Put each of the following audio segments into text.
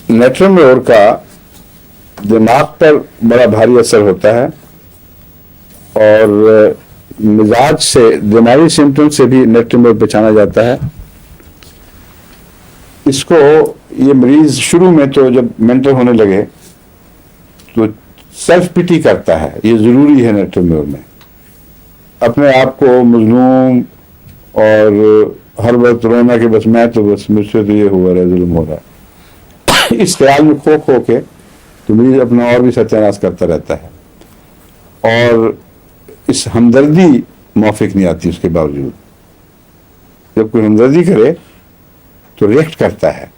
नेट्रोम्योर का दिमाग पर बड़ा भारी असर होता है और मिजाज से, दिमागी सिम्टम से भी नेट्रोम्योर पहचाना जाता है। इसको ये मरीज शुरू में तो जब मेंटल होने लगे तो सेल्फ पिटी करता है, ये जरूरी है नेट्रोम्योर में, अपने आप को मजलूम और हर वक्त रोना कि बस मैं तो बस मुझसे तो ये हुआ है, जुल्म हो रहा है, इस ख्याल में खो खो के तो मरीज अपना और भी सत्यानाश करता रहता है और इस हमदर्दी मौफिक नहीं आती उसके बावजूद। जब कोई हमदर्दी करे तो रिएक्ट करता है,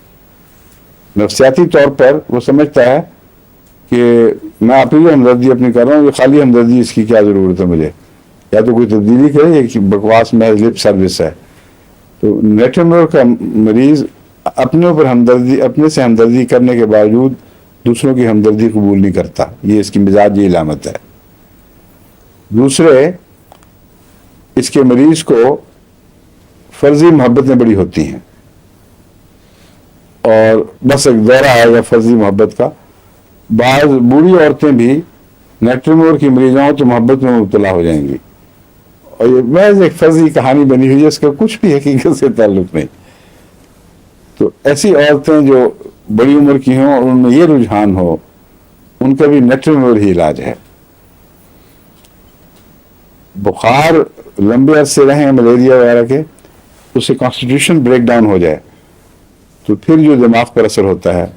नफ्सियाती तौर पर वो समझता है कि मैं आप ही हमदर्दी अपनी कर रहा हूँ, ये खाली हमदर्दी, इसकी क्या ज़रूरत है मुझे, या तो कोई तब्दीली करे या बकवास में लिप सर्विस है। तो नेट्रोम्योर का मरीज अपने ऊपर हमदर्दी, अपने से हमदर्दी करने के बावजूद दूसरों की हमदर्दी कबूल नहीं करता, ये इसकी मिजाज की इलामत है। दूसरे, इसके मरीज को फर्जी मोहब्बतें बड़ी होती हैं और बस एक दौरा आएगा फर्जी मोहब्बत का। बाज़ बूढ़ी औरतें भी नेट्रोम्योर की मरीजों तो मोहब्बत में मुब्तला हो जाएंगी और ये महज एक फर्जी कहानी बनी हुई है, इसका कुछ भी हकीकत से ताल्लुक नहीं। तो ऐसी औरतें जो बड़ी उम्र की हों और उनमें ये रुझान हो, उनका भी नेट्रोम्योर ही इलाज है। बुखार लंबे अरसे रहे मलेरिया वगैरह के, उससे कॉन्स्टिट्यूशन ब्रेक डाउन हो जाए तो फिर जो दिमाग पर असर होता है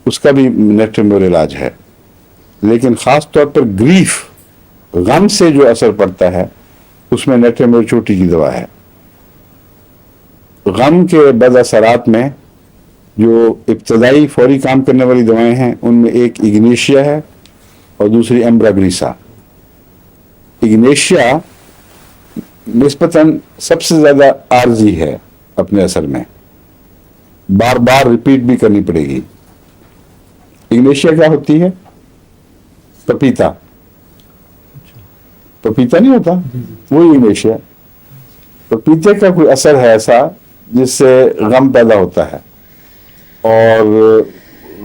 उसका भी नेट्रोम्योर इलाज है। लेकिन ख़ास तौर पर ग्रीफ, गम से जो असर पड़ता है, उसमें नेट्रोम्योर चोटी की दवा है। गम के बद असरात में जो इब्तदाई फौरी काम करने वाली दवाएं हैं, उनमें एक इग्नेशिया है और दूसरी एम्ब्राग्रीसा। इग्नेशिया निस्बतन सबसे ज़्यादा आर्जी है अपने असर में, बार बार रिपीट भी करनी पड़ेगी। इग्नेशिया क्या होती है? पपीता, पपीता नहीं होता, वो इग्नेशिया। पपीते का कोई असर है ऐसा जिससे गम पैदा होता है और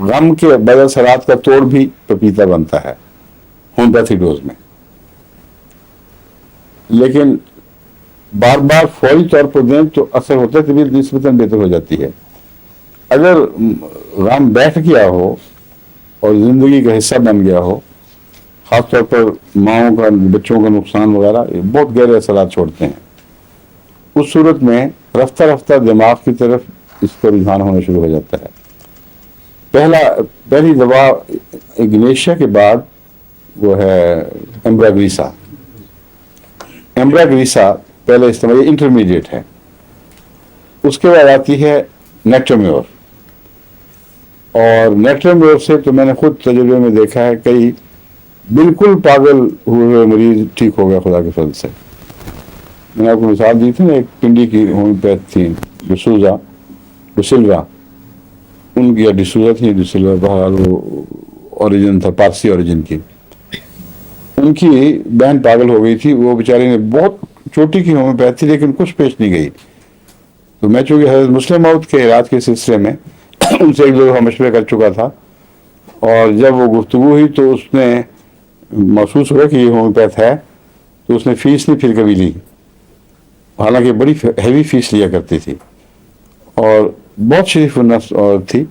गम के बदअसरात का तोड़ भी पपीता बनता है होम्योपैथी डोज में। लेकिन बार बार फौरी तौर पर दें तो असर होता है, तबीयत निस्बतन बेहतर हो जाती है। अगर गम बैठ गया हो और ज़िंदगी का हिस्सा बन गया हो, ख़ासतौर पर माओं का, बच्चों का नुकसान वगैरह, ये बहुत गहरे असरात छोड़ते हैं। उस सूरत में रफ्ता रफ्ता दिमाग की तरफ इसका रुझान होना शुरू हो जाता है। पहली दवा इग्नेशिया के बाद वो है एम्ब्राग्रीसा। एम्ब्राग्रीसा पहले इस्तेमाल, इंटरमीडिएट है। उसके बाद आती है नेट्रोम्योर, और नेट्रोम्योर से तो मैंने खुद तजुर्बे में देखा है, कई बिल्कुल पागल हुए मरीज ठीक हो गया खुदा के फजल से। मैंने आपको मिसाल दी थी ना, एक पिंडी की होम्योपैथ थी डिसूजा, उनकी, या डिसूजा थी, डिसूजा बहरहाल वो ओरिजिन था, पारसी ओरिजिन की। उनकी बहन पागल हो गई थी, वो बेचारी ने बहुत छोटी की होम्योपैथ थी लेकिन कुछ पेश नहीं गई। तो मैं चूँकि हज़रत मुस्लिम मौद के इलाज के सिलसिले में उनसे एक दो दफ़ा मशवरे कर चुका था, और जब वो गुफ्तगू हुई तो उसने महसूस हुआ कि ये होम्योपैथ है, तो उसने फ़ीस नहीं फिर कभी ली, हालांकि बड़ी हैवी फ़ीस लिया करती थी और बहुत शरीफ नफ्स औरत थी।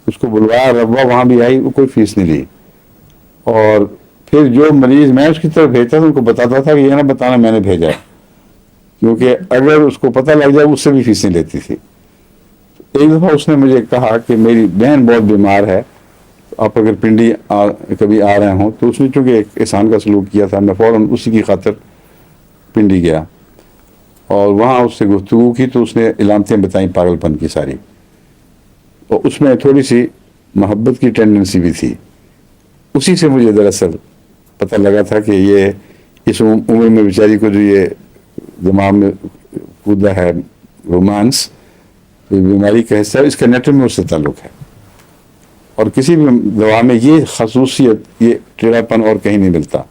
उसको बुलवाया, रब्बा वहाँ भी आई, वो कोई फ़ीस नहीं ली। और फिर जो मरीज़ मैं उसकी तरफ भेजता था उनको बताता था कि ये ना बताना मैंने भेजा है, क्योंकि अगर उसको पता लग जाए उससे भी फ़ीस नहीं लेती थी। एक दफ़ा उसने मुझे कहा कि मेरी बहन बहुत बीमार है, आप अगर पिंडी कभी आ रहे हों, तो उसने चूँकि एक एहसान का सलूक किया था, मैं फ़ौरन उसी की खातिर पिंडी गया और वहाँ उससे गुफ्तगू की, तो उसने इलामतें बताई पागलपन की सारी, और उसमें थोड़ी सी मोहब्बत की टेंडेंसी भी थी। उसी से मुझे दरअसल पता लगा था कि ये इस उम्र में बेचारी को जो ये दिमाग में कूदा है रोमांस, तो बीमारी का हिस्सा, इसका नेट्रोम्योर से ताल्लुक़ है। और किसी भी दवा में ये खसूसियत, ये टेढ़ापन और कहीं नहीं मिलता।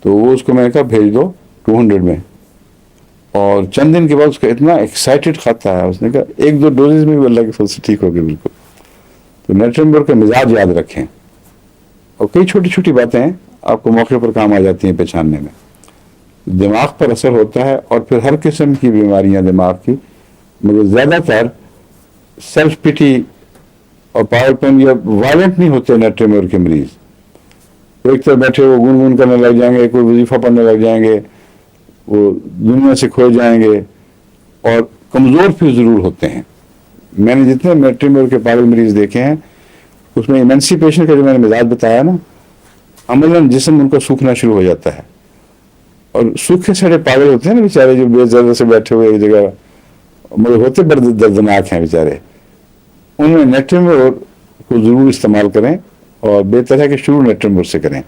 तो वो उसको मैंने कहा भेज दो 200 में, और चंद दिन के बाद उसका इतना एक्साइटेड खाता है, उसने कहा 1-2 डोजेज में भी अल्लाह के फजल से ठीक हो गया बिल्कुल। तो नेट्रम्बर का मिजाज याद रखें, और कई छोटी छोटी बातें आपको मौके पर काम आ जाती हैं पहचानने में। दिमाग पर असर होता है और फिर हर किस्म की बीमारियां दिमाग की, मगर ज़्यादातर सेल्फ पिटी और पागलपन या वायलेंट नहीं होते नेट्रम्बर के मरीज। तो एक तरह बैठे वो गुनगुन करने लग जाएंगे, कोई वजीफा पढ़ने लग जाएंगे, वो दुनिया से खो जाएंगे और कमज़ोर फिर ज़रूर होते हैं। मैंने जितने नेट्रम्बर के पागल मरीज देखे हैं उसमें इमेंसिपेशन का जो मैंने मिजाज बताया ना, अमलन जिस्म उनका सूखना शुरू हो जाता है, और सूखे सड़े पागल होते हैं ना बेचारे, जो बेजर से बैठे हुए एक जगह, मगर होते बड़े दर्दनाक हैं बेचारे। उनमें नेट्रम्बर को ज़रूर इस्तेमाल करें, और बेहतर है कि शुरू नेट्रम्बर से करें।